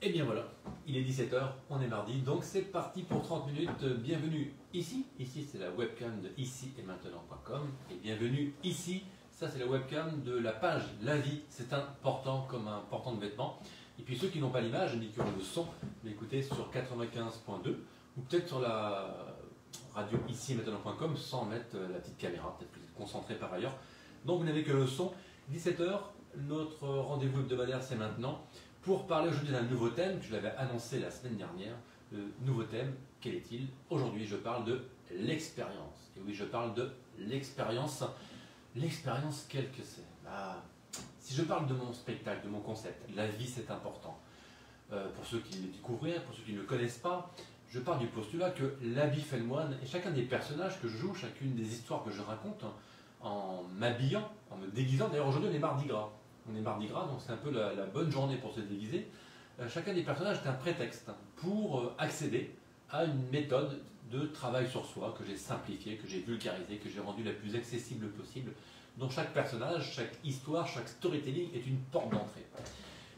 Et bien voilà, il est 17 h, on est mardi, donc c'est parti pour 30 minutes. Bienvenue ici, c'est la webcam de ici et maintenant.com. Et bienvenue ici, ça c'est la webcam de la page La Vie, c'est important comme un portant de vêtements. Et puis ceux qui n'ont pas l'image, ni qui ont le son, l'écoutez sur 95.2 ou peut-être sur la radio ici et maintenant.com sans mettre la petite caméra, peut-être que vous êtes concentré par ailleurs. Donc vous n'avez que le son. 17 h, notre rendez-vous hebdomadaire c'est maintenant. Pour parler aujourd'hui d'un nouveau thème, que je l'avais annoncé la semaine dernière. Le nouveau thème, quel est-il? Aujourd'hui, je parle de l'expérience. Et oui, je parle de l'expérience. L'expérience, quelle que c'est? Si je parle de mon spectacle, de mon concept, la vie c'est important. Pour ceux qui le découvrent, pour ceux qui ne le connaissent pas, je pars du postulat que l'habit fait le moine. Et chacun des personnages que je joue, chacune des histoires que je raconte, en m'habillant, en me déguisant. D'ailleurs, aujourd'hui, on est mardi gras. On est mardi gras, donc c'est un peu la bonne journée pour se déguiser. Chacun des personnages est un prétexte pour accéder à une méthode de travail sur soi que j'ai simplifiée, que j'ai vulgarisée, que j'ai rendue la plus accessible possible. Donc chaque personnage, chaque histoire, chaque storytelling est une porte d'entrée.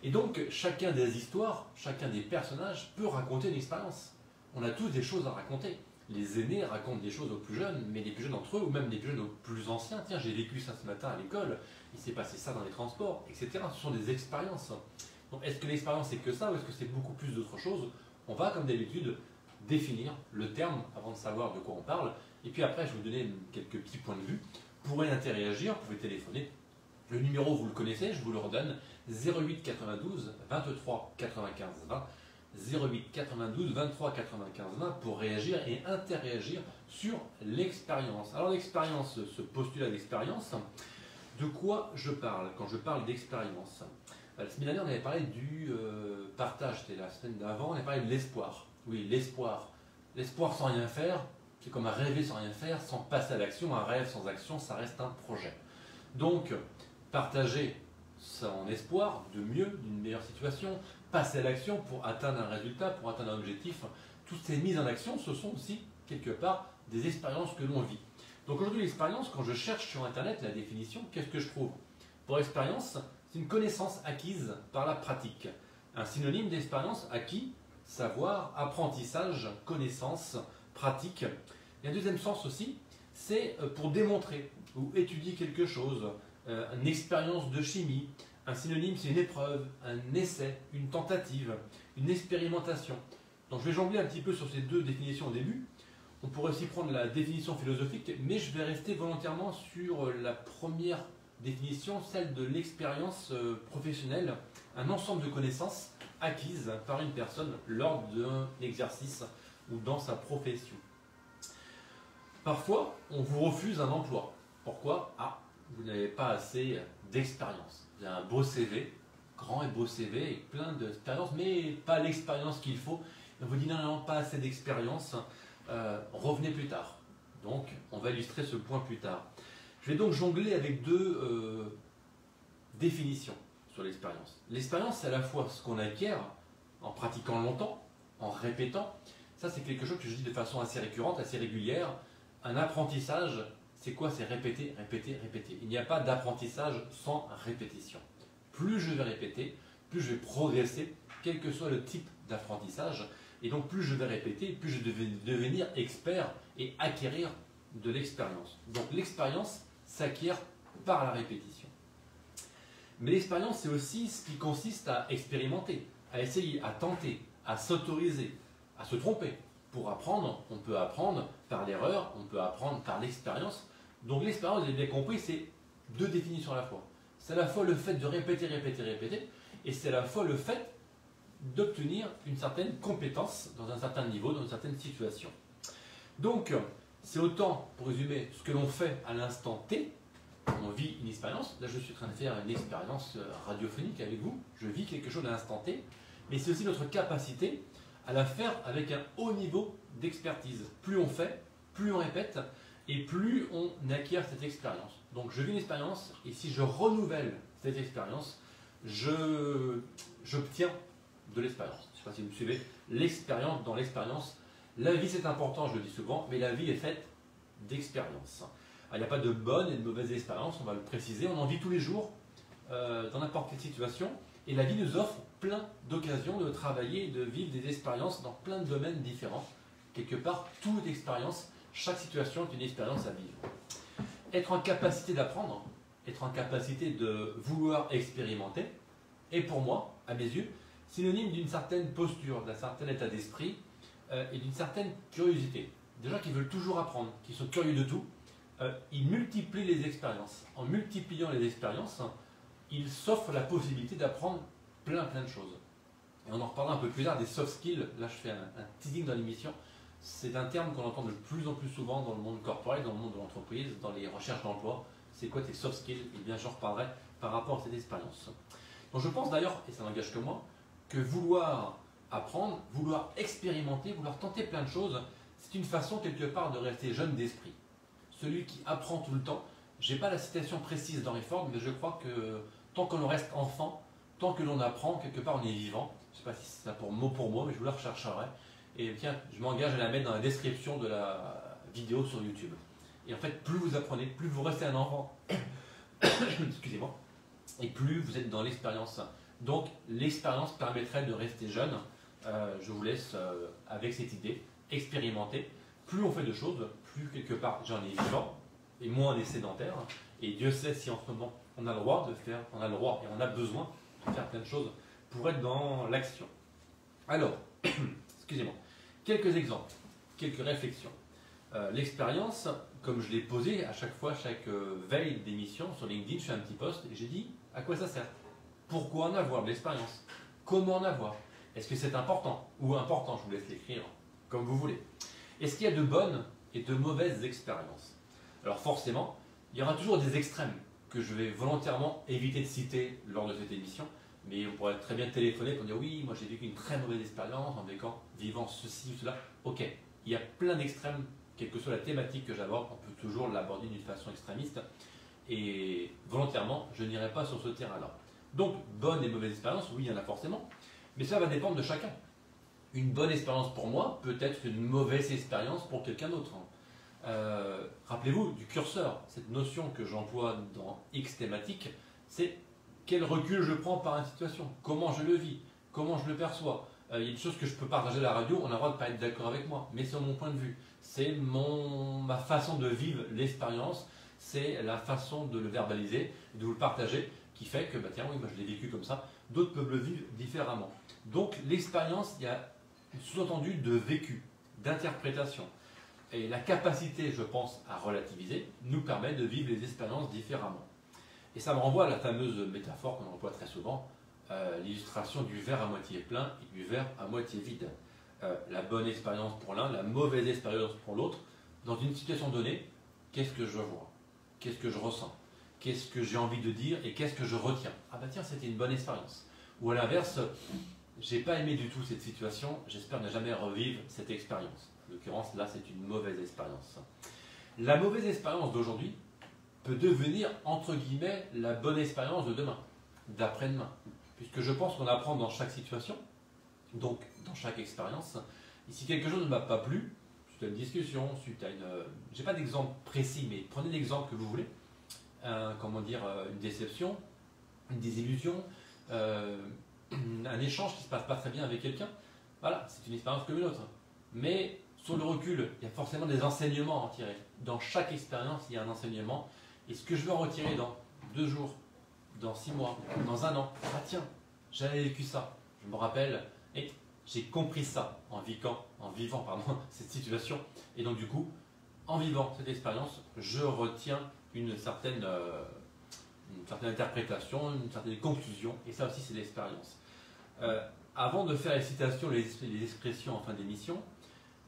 Et donc chacun des histoires, chacun des personnages peut raconter une expérience. On a tous des choses à raconter. Les aînés racontent des choses aux plus jeunes, mais les plus jeunes d'entre eux, ou même les plus jeunes aux plus anciens. Tiens, j'ai vécu ça ce matin à l'école, il s'est passé ça dans les transports, etc. Ce sont des expériences. Donc, est-ce que l'expérience c'est que ça, ou est-ce que c'est beaucoup plus d'autre chose? On va, comme d'habitude, définir le terme avant de savoir de quoi on parle. Et puis après, je vais vous donner quelques petits points de vue. Vous pourrez interagir, vous pouvez téléphoner. Le numéro, vous le connaissez, je vous le redonne. 08 92 23 95 20. 08 92 23 95 20 pour réagir et interagir sur l'expérience. Alors l'expérience, ce postulat d'expérience, de quoi je parle quand je parle d'expérience? La semaine dernière on avait parlé du partage, c'était la semaine d'avant, on avait parlé de l'espoir. Oui, l'espoir. L'espoir sans rien faire, c'est comme un rêver sans rien faire, sans passer à l'action. Un rêve sans action, ça reste un projet. Donc, partager son espoir de mieux, d'une meilleure situation, passer à l'action pour atteindre un résultat, pour atteindre un objectif. Toutes ces mises en action, ce sont aussi, quelque part, des expériences que l'on vit. Donc aujourd'hui, l'expérience, quand je cherche sur Internet la définition, qu'est-ce que je trouve? Pour expérience, c'est une connaissance acquise par la pratique. Un synonyme d'expérience, acquis, savoir, apprentissage, connaissance, pratique. Il y a un deuxième sens aussi, c'est pour démontrer ou étudier quelque chose, une expérience de chimie. Un synonyme, c'est une épreuve, un essai, une tentative, une expérimentation. Donc je vais jongler un petit peu sur ces deux définitions au début. On pourrait aussi prendre la définition philosophique, mais je vais rester volontairement sur la première définition, celle de l'expérience professionnelle, un ensemble de connaissances acquises par une personne lors d'un exercice ou dans sa profession. Parfois, on vous refuse un emploi. Pourquoi? Vous n'avez pas assez d'expérience. Vous avez un beau CV, grand et beau CV, avec plein d'expérience, mais pas l'expérience qu'il faut. Et on vous dit non, pas assez d'expérience, revenez plus tard. Donc, on va illustrer ce point plus tard. Je vais donc jongler avec deux définitions sur l'expérience. L'expérience, c'est à la fois ce qu'on acquiert en pratiquant longtemps, en répétant. Ça, c'est quelque chose que je dis de façon assez récurrente, assez régulière. Un apprentissage, c'est quoi? C'est répéter, répéter, répéter. Il n'y a pas d'apprentissage sans répétition. Plus je vais répéter, plus je vais progresser, quel que soit le type d'apprentissage. Et donc plus je vais répéter, plus je vais devenir expert et acquérir de l'expérience. Donc l'expérience s'acquiert par la répétition. Mais l'expérience, c'est aussi ce qui consiste à expérimenter, à essayer, à tenter, à s'autoriser, à se tromper. Pour apprendre, on peut apprendre par l'erreur, on peut apprendre par l'expérience. Donc l'expérience, vous avez bien compris, c'est deux définitions à la fois. C'est à la fois le fait de répéter, répéter, répéter, et c'est à la fois le fait d'obtenir une certaine compétence dans un certain niveau, dans une certaine situation. Donc, c'est autant, pour résumer, ce que l'on fait à l'instant T. On vit une expérience. Là, je suis en train de faire une expérience radiophonique avec vous. Je vis quelque chose à l'instant T. Mais c'est aussi notre capacité à la faire avec un haut niveau d'expertise. Plus on fait, plus on répète, et plus on acquiert cette expérience. Donc, je vis une expérience, et si je renouvelle cette expérience, j'obtiens de l'expérience. Je ne sais pas si vous me suivez. L'expérience dans l'expérience. La vie, c'est important, je le dis souvent, mais la vie est faite d'expérience. Il n'y a pas de bonne et de mauvaise expérience, on va le préciser. On en vit tous les jours, dans n'importe quelle situation. Et la vie nous offre plein d'occasions de travailler et de vivre des expériences dans plein de domaines différents. Quelque part, toute expérience, chaque situation est une expérience à vivre. Être en capacité d'apprendre, être en capacité de vouloir expérimenter, est pour moi, à mes yeux, synonyme d'une certaine posture, d'un certain état d'esprit et d'une certaine curiosité. Des gens qui veulent toujours apprendre, qui sont curieux de tout, ils multiplient les expériences. En multipliant les expériences, ils s'offrent la possibilité d'apprendre plein de choses. Et on en reparlera un peu plus tard des soft skills. Là, je fais un teasing dans l'émission. C'est un terme qu'on entend de plus en plus souvent dans le monde corporel, dans le monde de l'entreprise, dans les recherches d'emploi. C'est quoi tes soft skills? Et bien, j'en reparlerai par rapport à cette expérience. Donc, je pense d'ailleurs, et ça n'engage que moi, que vouloir apprendre, vouloir expérimenter, vouloir tenter plein de choses, c'est une façon quelque part de rester jeune d'esprit. Celui qui apprend tout le temps, je n'ai pas la citation précise d'Henry Ford, mais je crois que tant qu'on reste enfant, tant que l'on apprend, quelque part on est vivant. Je ne sais pas si c'est ça pour mot, mais je vous la rechercherai. Et tiens, je m'engage à la mettre dans la description de la vidéo sur YouTube. Et en fait, plus vous apprenez, plus vous restez un enfant, excusez-moi, et plus vous êtes dans l'expérience. Donc l'expérience permettrait de rester jeune. Je vous laisse avec cette idée, expérimenter. Plus on fait de choses, plus quelque part j'en ai vivant, et moins on est sédentaire. Et Dieu sait si en ce moment on a le droit de faire, on a le droit et on a besoin de faire plein de choses pour être dans l'action. Alors, excusez-moi, quelques exemples, quelques réflexions. L'expérience, comme je l'ai posé à chaque fois, chaque veille d'émission sur LinkedIn, je fais un petit post et j'ai dit à quoi ça sert? Pourquoi en avoir de l'expérience? Comment en avoir? Est-ce que c'est important? Ou important, je vous laisse l'écrire comme vous voulez. Est-ce qu'il y a de bonnes et de mauvaises expériences? Alors forcément, il y aura toujours des extrêmes que je vais volontairement éviter de citer lors de cette émission, mais on pourrait très bien téléphoner pour dire oui, moi j'ai vécu une très mauvaise expérience en vivant ceci ou cela. Ok, il y a plein d'extrêmes, quelle que soit la thématique que j'aborde, on peut toujours l'aborder d'une façon extrémiste, et volontairement, je n'irai pas sur ce terrain-là. Donc, bonne et mauvaise expérience, oui, il y en a forcément, mais ça va dépendre de chacun. Une bonne expérience pour moi peut être une mauvaise expérience pour quelqu'un d'autre. Rappelez-vous du curseur, cette notion que j'emploie dans X thématique, c'est quel recul je prends par une situation, comment je le vis, comment je le perçois. Il y a des choses que je peux partager à la radio, on a le droit de ne pas être d'accord avec moi, mais c'est mon point de vue. C'est ma façon de vivre l'expérience, c'est la façon de le verbaliser, de vous le partager, qui fait que, bah, tiens, oui, moi je l'ai vécu comme ça, d'autres peuvent le vivre différemment. Donc l'expérience, il y a sous-entendu de vécu, d'interprétation. Et la capacité, je pense, à relativiser nous permet de vivre les expériences différemment. Et ça me renvoie à la fameuse métaphore qu'on emploie très souvent, l'illustration du verre à moitié plein et du verre à moitié vide. La bonne expérience pour l'un, la mauvaise expérience pour l'autre. Dans une situation donnée, qu'est-ce que je vois? Qu'est-ce que je ressens? Qu'est-ce que j'ai envie de dire et qu'est-ce que je retiens? Ah bah tiens, c'était une bonne expérience. Ou à l'inverse, j'ai pas aimé du tout cette situation, j'espère ne jamais revivre cette expérience. En l'occurrence, là, c'est une mauvaise expérience. La mauvaise expérience d'aujourd'hui peut devenir, entre guillemets, la bonne expérience de demain, d'après-demain. Puisque je pense qu'on apprend dans chaque situation, donc dans chaque expérience. Et si quelque chose ne m'a pas plu, suite à une discussion, suite à une... j'ai pas d'exemple précis, mais prenez l'exemple que vous voulez. Comment dire, une déception, une désillusion, un échange qui ne se passe pas très bien avec quelqu'un. Voilà, c'est une expérience comme une autre. Mais sur le recul, il y a forcément des enseignements à en tirer. Dans chaque expérience, il y a un enseignement. Et ce que je veux en retirer dans 2 jours, dans 6 mois, dans 1 an, ah tiens, j'avais vécu ça. Je me rappelle, et j'ai compris ça en vivant cette situation. Et donc du coup, en vivant cette expérience, je retiens une certaine interprétation, une certaine conclusion. Et ça aussi, c'est l'expérience. Avant de faire les citations, les expressions en fin d'émission,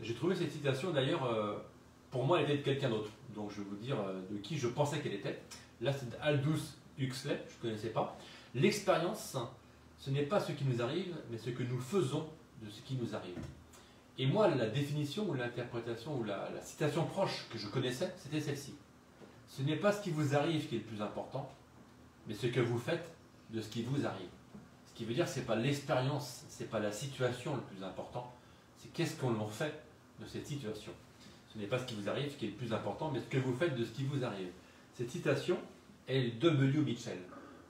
j'ai trouvé cette citation d'ailleurs, pour moi, elle était de quelqu'un d'autre. Donc je vais vous dire de qui je pensais qu'elle était. Là, c'est Aldous Huxley, je ne connaissais pas. L'expérience, ce n'est pas ce qui nous arrive, mais ce que nous faisons de ce qui nous arrive. Et moi, la définition ou l'interprétation ou la citation proche que je connaissais, c'était celle-ci. Ce n'est pas ce qui vous arrive qui est le plus important, mais ce que vous faites de ce qui vous arrive. Ce qui veut dire que ce n'est pas l'expérience, ce n'est pas la situation le plus important, c'est qu'est-ce qu'on en fait de cette situation. Ce n'est pas ce qui vous arrive qui est le plus important, mais ce que vous faites de ce qui vous arrive. Cette citation est W. Mitchell.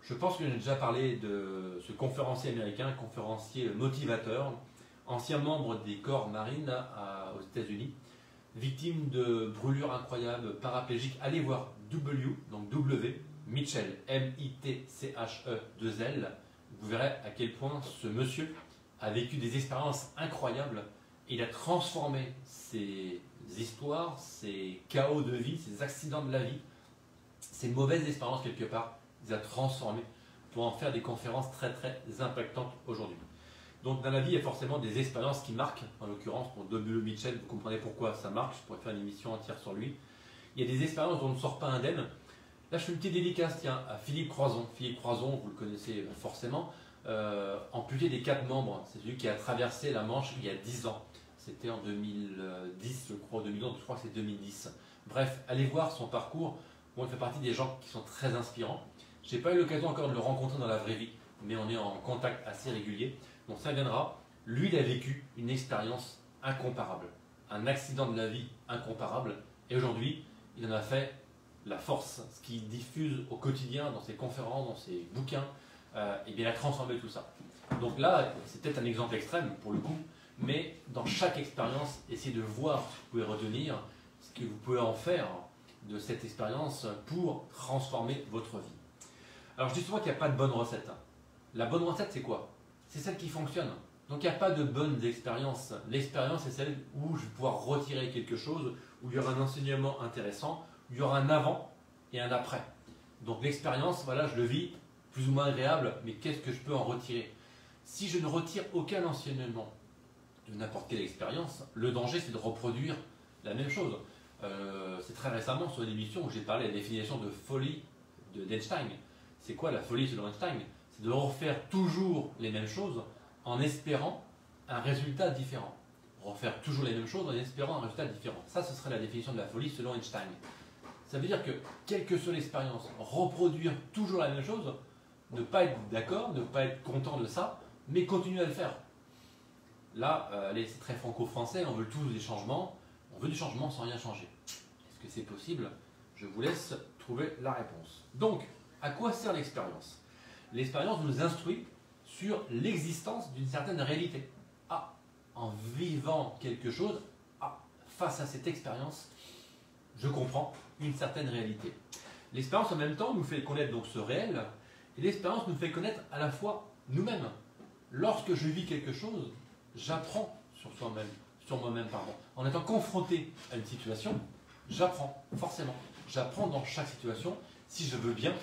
Je pense que j'ai déjà parlé de ce conférencier américain, conférencier motivateur, ancien membre des corps marines aux États-Unis, victime de brûlures incroyables, paraplégique. Allez voir donc W, Mitchell, M-I-T-C-H-E-2-L. Vous verrez à quel point ce monsieur a vécu des expériences incroyables. Il a transformé ses histoires, ses chaos de vie, ses accidents de la vie, ses mauvaises expériences quelque part, il les a transformées pour en faire des conférences très très impactantes aujourd'hui. Donc dans la vie, il y a forcément des expériences qui marquent, en l'occurrence pour W. Mitchell, vous comprenez pourquoi ça marque, je pourrais faire une émission entière sur lui. Il y a des expériences dont on ne sort pas indemne. Là, je fais une petite dédicace à Philippe Croison. Philippe Croison, vous le connaissez forcément, amputé des 4 membres. C'est celui qui a traversé la Manche il y a 10 ans. C'était en 2010, je crois, 2011, je crois que c'est 2010. Bref, allez voir son parcours. Bon, il fait partie des gens qui sont très inspirants. Je n'ai pas eu l'occasion encore de le rencontrer dans la vraie vie, mais on est en contact assez régulier. Donc ça viendra. Lui, il a vécu une expérience incomparable. Un accident de la vie incomparable. Et aujourd'hui, il en a fait la force, ce qu'il diffuse au quotidien, dans ses conférences, dans ses bouquins, et bien il a transformé tout ça. Donc là, c'est peut-être un exemple extrême pour le coup, mais dans chaque expérience, essayez de voir ce que vous pouvez retenir, ce que vous pouvez en faire de cette expérience pour transformer votre vie. Alors je dis souvent qu'il n'y a pas de bonne recette. La bonne recette, c'est quoi? C'est celle qui fonctionne. Donc il n'y a pas de bonnes expériences. L'expérience, c'est celle où je vais pouvoir retirer quelque chose, où il y aura un enseignement intéressant, où il y aura un avant et un après. Donc l'expérience, voilà, je le vis plus ou moins agréable, mais qu'est-ce que je peux en retirer? Si je ne retire aucun enseignement de n'importe quelle expérience, le danger, c'est de reproduire la même chose. C'est très récemment sur une émission où j'ai parlé de la définition de folie d'Einstein. C'est quoi la folie selon Einstein? C'est de refaire toujours les mêmes choses en espérant un résultat différent. Refaire toujours les mêmes choses en espérant un résultat différent. Ça, ce serait la définition de la folie selon Einstein. Ça veut dire que, quelle que soit l'expérience, reproduire toujours la même chose, ne pas être d'accord, ne pas être content de ça, mais continuer à le faire. Là, allez, c'est très franco-français, on veut tous des changements, on veut du changement sans rien changer. Est-ce que c'est possible? Je vous laisse trouver la réponse. Donc, à quoi sert l'expérience? L'expérience nous instruit sur l'existence d'une certaine réalité. Ah, en vivant quelque chose, face à cette expérience, je comprends une certaine réalité. L'expérience en même temps nous fait connaître donc ce réel, et l'expérience nous fait connaître à la fois nous-mêmes. Lorsque je vis quelque chose, j'apprends sur moi-même. En étant confronté à une situation, j'apprends, forcément. J'apprends dans chaque situation si je veux bien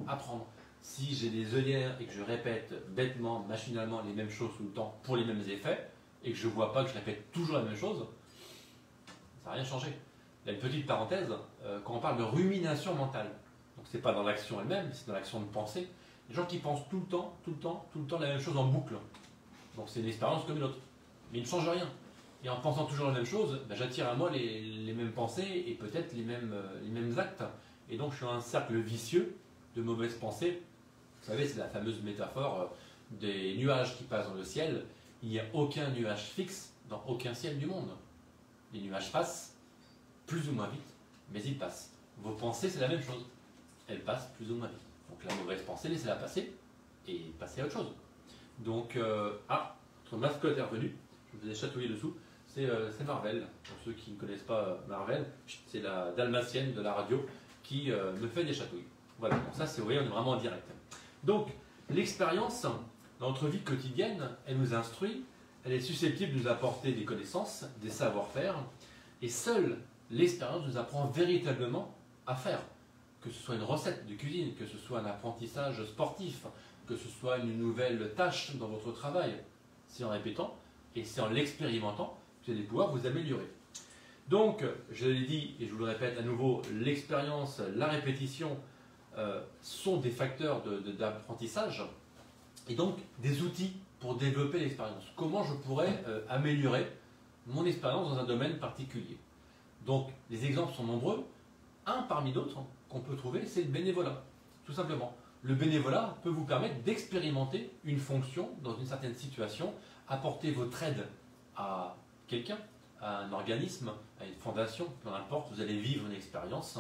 apprendre. Si j'ai des œillères et que je répète bêtement, machinalement les mêmes choses tout le temps pour les mêmes effets, et que je ne vois pas que je répète toujours la même chose, ça n'a rien changé. Il y a une petite parenthèse, quand on parle de rumination mentale, donc ce n'est pas dans l'action elle-même, c'est dans l'action de pensée, les gens qui pensent tout le temps la même chose en boucle. Donc c'est une expérience comme une autre. Mais ils ne changent rien. Et en pensant toujours la même chose, j'attire à moi les mêmes pensées et peut-être les mêmes actes. Et donc je suis dans un cercle vicieux de mauvaises pensées. Vous savez, c'est la fameuse métaphore des nuages qui passent dans le ciel. Il n'y a aucun nuage fixe dans aucun ciel du monde. Les nuages passent plus ou moins vite, mais ils passent. Vos pensées, c'est la même chose. Elles passent plus ou moins vite. Donc la mauvaise pensée, laissez-la passer et passez à autre chose. Donc, notre mascotte est revenue. Je vous ai chatouillé dessous. C'est Marvel. Pour ceux qui ne connaissent pas Marvel, c'est la dalmatienne de la radio qui me fait des chatouilles. Voilà, donc ça, vous voyez, on est vraiment en direct. Donc, l'expérience dans notre vie quotidienne, elle nous instruit, elle est susceptible de nous apporter des connaissances, des savoir-faire, et seule l'expérience nous apprend véritablement à faire. Que ce soit une recette de cuisine, que ce soit un apprentissage sportif, que ce soit une nouvelle tâche dans votre travail, c'est en répétant et c'est en l'expérimentant que vous allez pouvoir vous améliorer. Donc, je l'ai dit et je vous le répète à nouveau, l'expérience, la répétition sont des facteurs d'apprentissage et donc des outils pour développer l'expérience. Comment je pourrais améliorer mon expérience dans un domaine particulier? Donc, les exemples sont nombreux. Un parmi d'autres qu'on peut trouver, c'est le bénévolat, tout simplement. Le bénévolat peut vous permettre d'expérimenter une fonction dans une certaine situation, apporter votre aide à quelqu'un, à un organisme, à une fondation, peu importe, vous allez vivre une expérience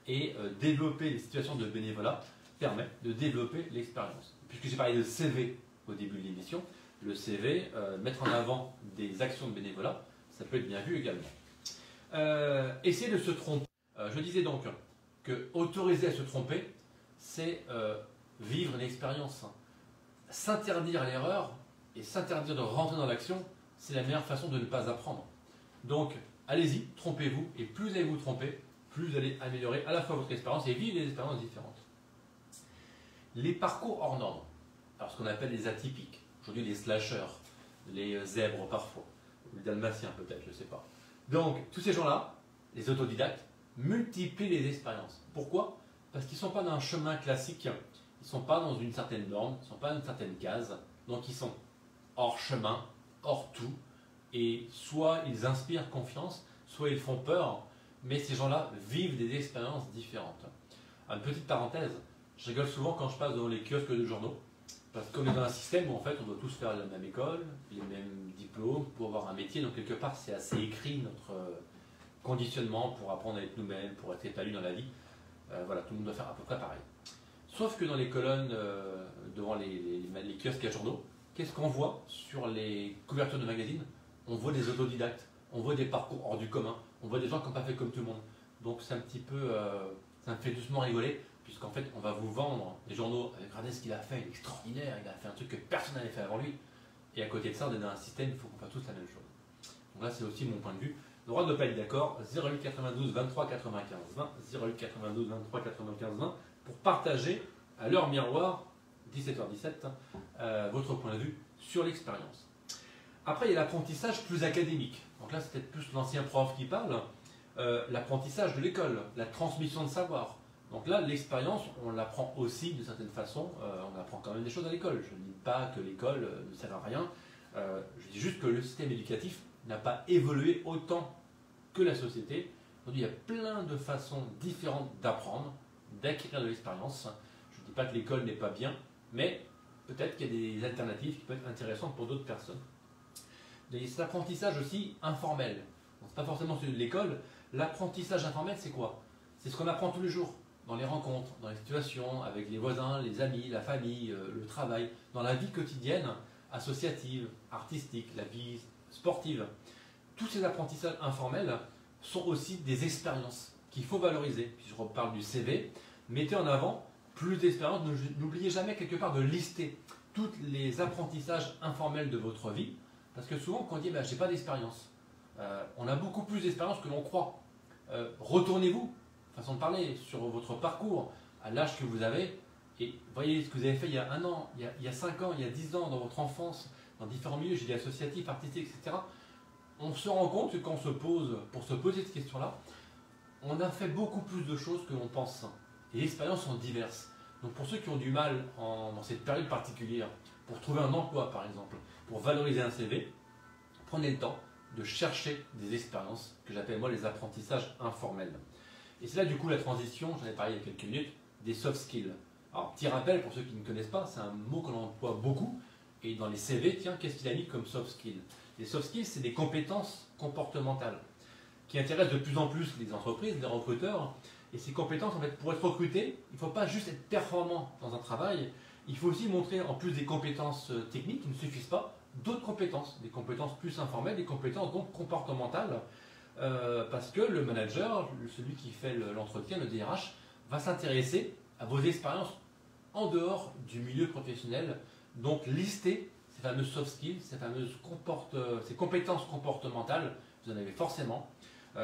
et développer des situations de bénévolat permet de développer l'expérience. Puisque j'ai parlé de CV au début de l'émission, le CV, mettre en avant des actions de bénévolat, ça peut être bien vu également. Essayer de se tromper. Je disais donc que autoriser à se tromper, c'est vivre une expérience. S'interdire l'erreur et s'interdire de rentrer dans l'action, c'est la meilleure façon de ne pas apprendre. Donc, allez-y, trompez-vous, et plus vous allez vous tromper, plus vous allez améliorer à la fois votre expérience et vivre des expériences différentes. Les parcours hors normes, alors ce qu'on appelle les atypiques, aujourd'hui les slashers, les zèbres parfois, ou les dalmatiens peut-être, je ne sais pas. Donc, tous ces gens-là, les autodidactes, multiplient les expériences. Pourquoi? Parce qu'ils ne sont pas dans un chemin classique, ils ne sont pas dans une certaine norme, ils ne sont pas dans une certaine case, donc ils sont hors chemin, hors tout, et soit ils inspirent confiance, soit ils font peur, mais ces gens-là vivent des expériences différentes. Une petite parenthèse, je rigole souvent quand je passe devant les kiosques de journaux, parce qu'on est dans un système où en fait on doit tous faire la même école, les mêmes diplômes pour avoir un métier, donc quelque part c'est assez écrit notre conditionnement pour apprendre à être nous-mêmes, pour être épanoui dans la vie. Voilà, tout le monde doit faire à peu près pareil. Sauf que dans les colonnes devant les kiosques à journaux, qu'est-ce qu'on voit sur les couvertures de magazines? On voit des autodidactes, on voit des parcours hors du commun, on voit des gens qui n'ont pas fait comme tout le monde. Donc c'est un petit peu, ça me fait doucement rigoler, puisqu'en fait on va vous vendre des journaux avec regardez ce qu'il a fait, il est extraordinaire, il a fait un truc que personne n'avait fait avant lui. Et à côté de ça, on est dans un système, il faut qu'on fasse tous la même chose. Donc là c'est aussi mon point de vue. Le droit de ne pas être d'accord, 08 92 23 95 20, 08 92 23 95 20, pour partager à l'heure miroir, 17h17, votre point de vue sur l'expérience. Après, il y a l'apprentissage plus académique. Donc là, c'est peut-être plus l'ancien prof qui parle. L'apprentissage de l'école, la transmission de savoir. Donc là, l'expérience, on l'apprend aussi de certaine façon. On apprend quand même des choses à l'école. Je ne dis pas que l'école ne sert à rien. Je dis juste que le système éducatif n'a pas évolué autant que la société. Aujourd'hui, il y a plein de façons différentes d'apprendre, d'acquérir de l'expérience. Je ne dis pas que l'école n'est pas bien, mais peut-être qu'il y a des alternatives qui peuvent être intéressantes pour d'autres personnes. Il y a cet apprentissage aussi informel. Ce n'est pas forcément celui de l'école. L'apprentissage informel, c'est quoi? C'est ce qu'on apprend tous les jours, dans les rencontres, dans les situations, avec les voisins, les amis, la famille, le travail, dans la vie quotidienne, associative, artistique, la vie sportive. Tous ces apprentissages informels sont aussi des expériences qu'il faut valoriser. Puis je reparle du CV. Mettez en avant plus d'expériences. N'oubliez jamais quelque part de lister tous les apprentissages informels de votre vie. Parce que souvent, quand on dit bah, « j'ai pas d'expérience », on a beaucoup plus d'expérience que l'on croit. Retournez-vous, façon de parler, sur votre parcours, à l'âge que vous avez, et voyez ce que vous avez fait il y a 1 an, il y a 5 ans, il y a 10 ans, dans votre enfance, dans différents milieux, j'ai dit associatifs, artistiques, etc. On se rend compte que quand on se pose, pour se poser cette question-là, on a fait beaucoup plus de choses que l'on pense. Et les expériences sont diverses. Donc pour ceux qui ont du mal dans cette période particulière, pour trouver un emploi par exemple, pour valoriser un CV, prenez le temps de chercher des expériences que j'appelle moi les apprentissages informels. Et c'est là du coup la transition, j'en ai parlé il y a quelques minutes, des soft skills. Alors petit rappel pour ceux qui ne connaissent pas, c'est un mot qu'on emploie beaucoup, et dans les CV, tiens, qu'est-ce qu'il a mis comme soft skills? Les soft skills, c'est des compétences comportementales qui intéressent de plus en plus les entreprises, les recruteurs. Et ces compétences, en fait, pour être recruté, il ne faut pas juste être performant dans un travail, il faut aussi montrer, en plus des compétences techniques qui ne suffisent pas, d'autres compétences, des compétences plus informelles, des compétences donc comportementales, parce que le manager, celui qui fait l'entretien, le DRH, va s'intéresser à vos expériences en dehors du milieu professionnel. Donc lister ces fameuses soft skills, ces compétences comportementales, vous en avez forcément.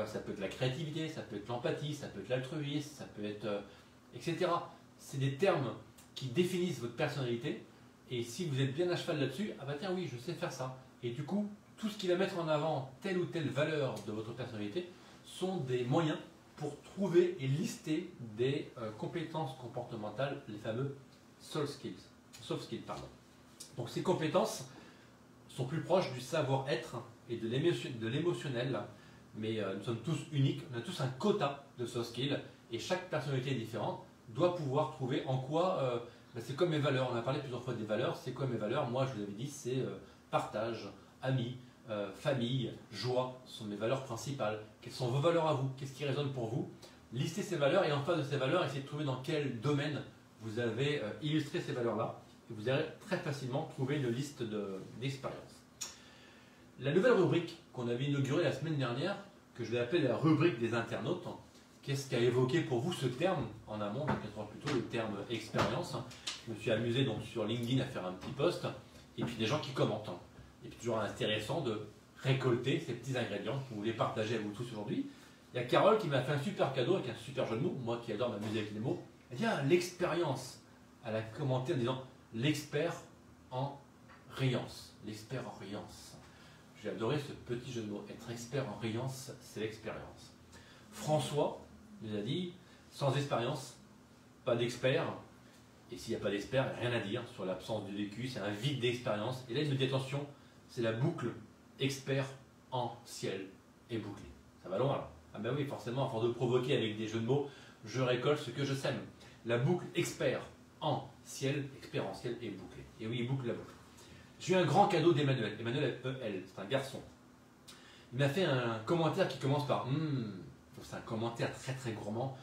Ça peut être la créativité, ça peut être l'empathie, ça peut être l'altruisme, ça peut être etc. C'est des termes qui définissent votre personnalité, et si vous êtes bien à cheval là-dessus, ah bah tiens oui, je sais faire ça. Et du coup, tout ce qui va mettre en avant telle ou telle valeur de votre personnalité sont des moyens pour trouver et lister des compétences comportementales, les fameux soft skills. Donc ces compétences sont plus proches du savoir-être et de l'émotionnel, mais nous sommes tous uniques, on a tous un quota de soft skills, et chaque personnalité différente doit pouvoir trouver en quoi, c'est comme mes valeurs, on a parlé plusieurs fois des valeurs, c'est quoi mes valeurs? Moi je vous avais dit, c'est partage, amis, famille, joie, ce sont mes valeurs principales. Quelles sont vos valeurs à vous? Qu'est-ce qui résonne pour vous? Listez ces valeurs, et en face de ces valeurs, essayez de trouver dans quel domaine vous avez illustré ces valeurs-là et vous allez très facilement trouver une liste d'expériences. La nouvelle rubrique qu'on avait inaugurée la semaine dernière, que je vais appeler la rubrique des internautes, qu'est-ce qu'a évoqué pour vous ce terme en amont, donc plutôt le terme expérience. Je me suis amusé donc sur LinkedIn à faire un petit post et puis des gens qui commentent. Et puis toujours intéressant de récolter ces petits ingrédients que vous voulez partager à vous tous aujourd'hui. Il y a Carole qui m'a fait un super cadeau avec un super jeu de mots, moi qui adore m'amuser avec les mots. Elle dit l'expérience. Elle a commenté en disant l'expert en rayance. L'expert en rayance. J'ai adoré ce petit jeu de mots. Être expert en rayance, c'est l'expérience. François nous a dit sans expérience, pas d'expert. Et s'il n'y a pas d'expert, rien à dire sur l'absence de vécu, c'est un vide d'expérience. Et là, il me dit attention, c'est la boucle expert en ciel et bouclé. Ça va loin là. Ah ben oui, forcément, à force de provoquer avec des jeux de mots, je récolte ce que je sème. La boucle expert en ciel, expert en ciel et bouclé. Et oui, il boucle la boucle. J'ai eu un grand cadeau d'Emmanuel. Emmanuel EL, c'est un garçon. Il m'a fait un commentaire qui commence par c'est un commentaire très très gourmand.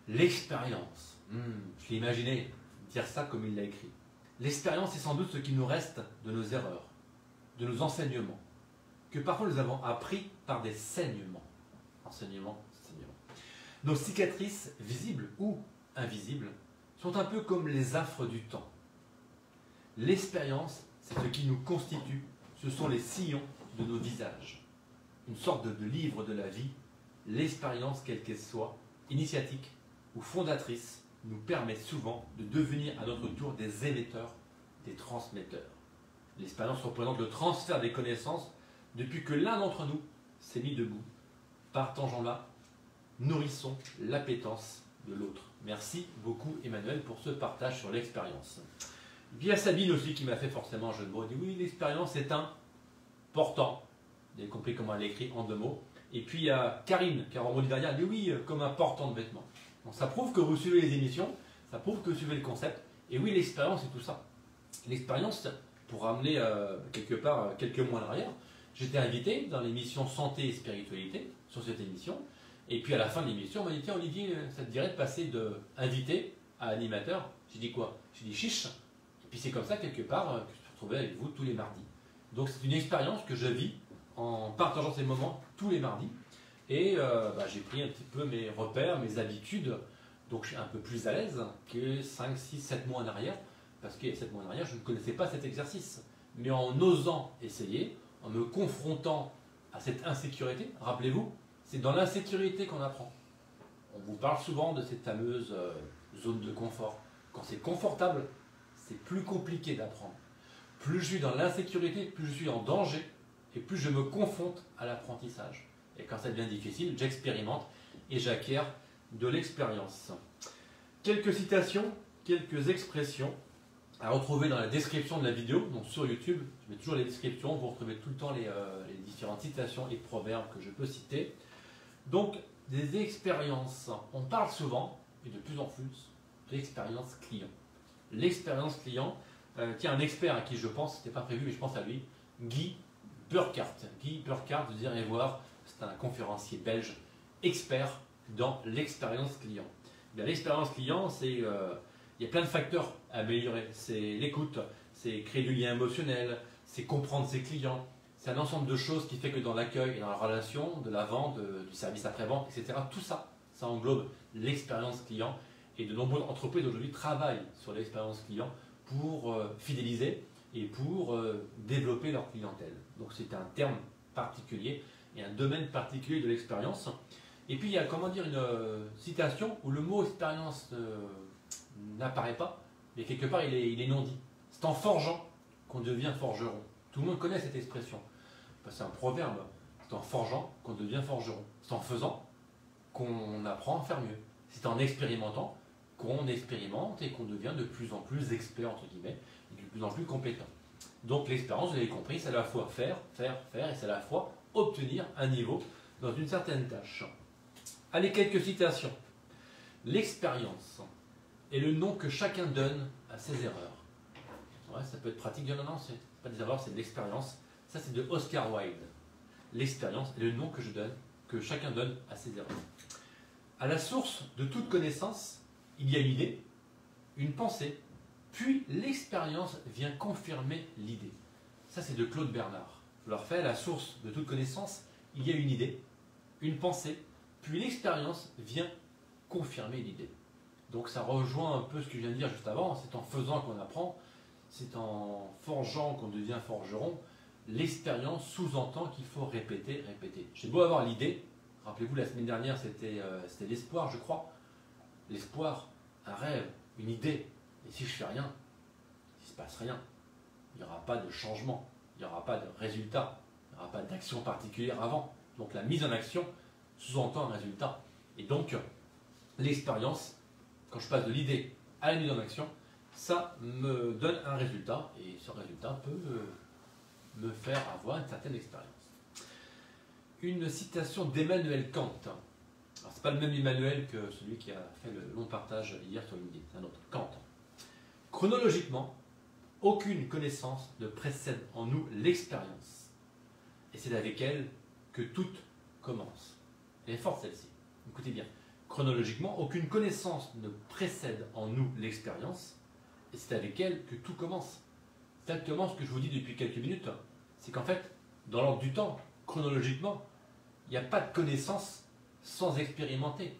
L'expérience. Je l'ai imaginé dire ça comme il l'a écrit. L'expérience est sans doute ce qui nous reste de nos erreurs, de nos enseignements, que parfois nous avons appris par des saignements. Enseignement. Nos cicatrices, visibles ou invisibles, sont un peu comme les affres du temps. L'expérience, c'est ce qui nous constitue, ce sont les sillons de nos visages. Une sorte de livre de la vie, l'expérience, quelle qu'elle soit, initiatique ou fondatrice, nous permet souvent de devenir à notre tour des émetteurs, des transmetteurs. L'expérience représente le transfert des connaissances depuis que l'un d'entre nous s'est mis debout. Partageons-la, nourrissons l'appétence de l'autre. Merci beaucoup Emmanuel pour ce partage sur l'expérience. Il y a Sabine aussi qui m'a fait forcément un jeu de mots. Elle dit oui, l'expérience est un portant. Vous avez compris comment elle écrit en 2 mots. Et puis il y a Karine qui a remonté derrière. Elle dit oui, comme un portant de vêtements. Donc ça prouve que vous suivez les émissions, ça prouve que vous suivez le concept. Et oui, l'expérience c'est tout ça. L'expérience, pour ramener quelque part quelques mois en arrière, j'étais invité dans l'émission Santé et Spiritualité sur cette émission. Et puis à la fin de l'émission, on m'a dit tiens Olivier, ça te dirait de passer de invité à animateur? J'ai dit quoi? J'ai dit chiche. Et puis c'est comme ça quelque part que je me retrouvais avec vous tous les mardis. Donc c'est une expérience que je vis en partageant ces moments tous les mardis. Et j'ai pris un petit peu mes repères, mes habitudes. Donc je suis un peu plus à l'aise que 5, 6, 7 mois en arrière. Parce qu'il y a 7 mois en arrière, je ne connaissais pas cet exercice. Mais en osant essayer, en me confrontant à cette insécurité, rappelez-vous, c'est dans l'insécurité qu'on apprend. On vous parle souvent de cette fameuse zone de confort. Quand c'est confortable, c'est plus compliqué d'apprendre. Plus je suis dans l'insécurité, plus je suis en danger et plus je me confronte à l'apprentissage. Et quand ça devient difficile, j'expérimente et j'acquiers de l'expérience. Quelques citations, quelques expressions à retrouver dans la description de la vidéo, donc sur YouTube. Je mets toujours les descriptions, vous retrouvez tout le temps les différentes citations et proverbes que je peux citer. Donc, des expériences. On parle souvent, et de plus en plus, de l'expérience client. L'expérience client, tiens, un expert à qui je pense, c'était pas prévu, mais je pense à lui, Guy Burkhardt. Guy Burkhardt, vous irez voir, c'est un conférencier belge, expert dans l'expérience client. L'expérience client, c'est, il y a plein de facteurs à améliorer. C'est l'écoute, c'est créer du lien émotionnel, c'est comprendre ses clients. C'est un ensemble de choses qui fait que dans l'accueil et dans la relation, de la vente, du service après-vente, etc., tout ça, ça englobe l'expérience client. Et de nombreuses entreprises aujourd'hui travaillent sur l'expérience client pour fidéliser et pour développer leur clientèle. Donc c'est un terme particulier et un domaine particulier de l'expérience. Et puis il y a, comment dire, une citation où le mot expérience n'apparaît pas, mais quelque part il est non dit. C'est en forgeant qu'on devient forgeron. Tout le monde connaît cette expression. C'est un proverbe. C'est en forgeant qu'on devient forgeron. C'est en faisant qu'on apprend à faire mieux. C'est en expérimentant qu'on expérimente et qu'on devient de plus en plus expert, entre guillemets, et de plus en plus compétent. Donc l'expérience, vous l'avez compris, c'est à la fois faire, et c'est à la fois obtenir un niveau dans une certaine tâche. Allez, quelques citations. L'expérience est le nom que chacun donne à ses erreurs. Ouais, ça peut être pratique, non, c'est pas des erreurs, c'est de l'expérience. Ça, c'est de Oscar Wilde. L'expérience est le nom que je donne, que chacun donne à ses erreurs. À la source de toute connaissance, il y a une idée. une pensée, puis l'expérience vient confirmer l'idée. Ça, c'est de Claude Bernard. Je leur fais la source de toute connaissance. Il y a une idée, une pensée, puis l'expérience vient confirmer l'idée. Donc ça rejoint un peu ce que je viens de dire juste avant. C'est en faisant qu'on apprend, c'est en forgeant qu'on devient forgeron. L'expérience sous-entend qu'il faut répéter, répéter. J'ai beau avoir l'idée, rappelez-vous la semaine dernière c'était l'espoir je crois. L'espoir, un rêve, une idée. Et si je fais rien, il ne se passe rien. Il n'y aura pas de changement, il n'y aura pas de résultat, il n'y aura pas d'action particulière avant. Donc la mise en action sous-entend un résultat. Et donc l'expérience, quand je passe de l'idée à la mise en action, ça me donne un résultat. Et ce résultat peut me faire avoir une certaine expérience. Une citation d'Emmanuel Kant. Ce n'est pas le même Emmanuel que celui qui a fait le long partage hier sur LinkedIn, c'est un autre. Kant. Chronologiquement, aucune connaissance ne précède en nous l'expérience. Et c'est avec elle que tout commence. Elle est forte celle-ci. Écoutez bien. Chronologiquement, aucune connaissance ne précède en nous l'expérience. Et c'est avec elle que tout commence. Exactement ce que je vous dis depuis quelques minutes. C'est qu'en fait, dans l'ordre du temps, chronologiquement, il n'y a pas de connaissance sans expérimenter.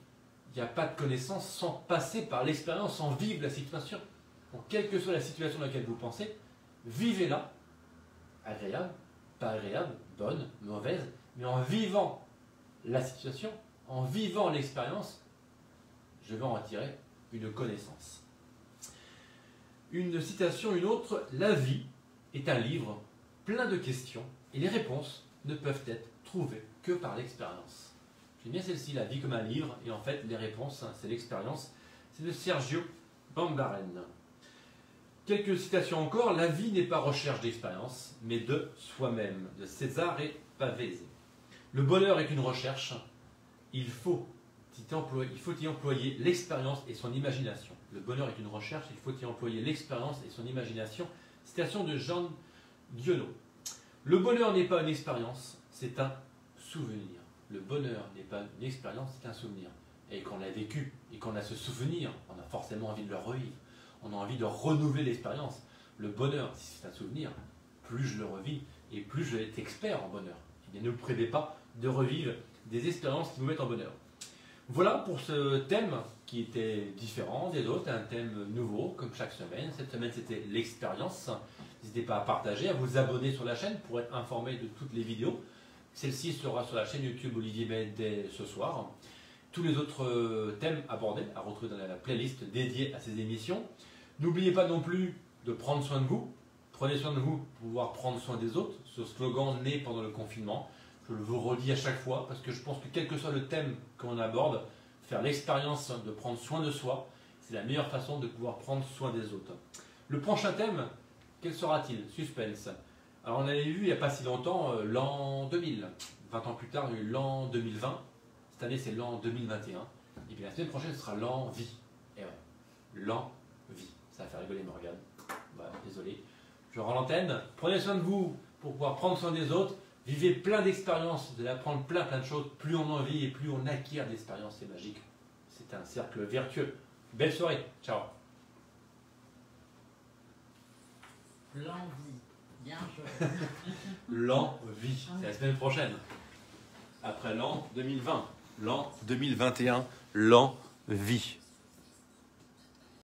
Il n'y a pas de connaissance sans passer par l'expérience, sans vivre la situation. Donc, quelle que soit la situation dans laquelle vous pensez, vivez-la, agréable, pas agréable, bonne, mauvaise, mais en vivant la situation, en vivant l'expérience, je vais en retirer une connaissance. Une citation, une autre, la vie est un livre plein de questions et les réponses ne peuvent être trouvées que par l'expérience. J'aime bien celle-ci, la vie comme un livre, et en fait les réponses, c'est l'expérience. C'est de Sergio Bambaren. Quelques citations encore, la vie n'est pas recherche d'expérience, mais de soi-même, de César et Pavese. Le bonheur est une recherche, il faut y employer l'expérience et son imagination. Le bonheur est une recherche, il faut y employer l'expérience et son imagination. Citation de Jean Guionneau. Le bonheur n'est pas une expérience, c'est un souvenir. Le bonheur n'est pas une expérience, c'est un souvenir. Et quand on l'a vécu et qu'on a ce souvenir, on a forcément envie de le revivre. On a envie de renouveler l'expérience. Le bonheur, si c'est un souvenir, plus je le revis et plus je vais être expert en bonheur. Eh bien, ne vous privez pas de revivre des expériences qui vous mettent en bonheur. Voilà pour ce thème qui était différent des autres, un thème nouveau comme chaque semaine. Cette semaine c'était l'expérience. N'hésitez pas à partager, à vous abonner sur la chaîne pour être informé de toutes les vidéos. Celle-ci sera sur la chaîne YouTube Olivier Bell dès ce soir. Tous les autres thèmes abordés à retrouver dans la playlist dédiée à ces émissions. N'oubliez pas non plus de prendre soin de vous. Prenez soin de vous pour pouvoir prendre soin des autres. Ce slogan né pendant le confinement. Je le vous redis à chaque fois parce que je pense que quel que soit le thème qu'on aborde, faire l'expérience de prendre soin de soi, c'est la meilleure façon de pouvoir prendre soin des autres. Le prochain thème, quel sera-t-il? Suspense. Alors on avait vu il n'y a pas si longtemps l'an 2000. 20 ans plus tard, il y a eu l'an 2020. Cette année, c'est l'an 2021. Et bien la semaine prochaine, ce sera l'an vie. Et ouais, l'an vie. Ça va faire rigoler Morgane. Voilà, désolé. Je rends l'antenne. Prenez soin de vous pour pouvoir prendre soin des autres. Vivez plein d'expériences. Vous allez apprendre plein de choses. Plus on en vit et plus on acquiert d'expériences. C'est magique. C'est un cercle vertueux. Belle soirée. Ciao. L'envie. Bien joué. L'envie. C'est la semaine prochaine. Après l'an 2020. L'an 2021. L'envie.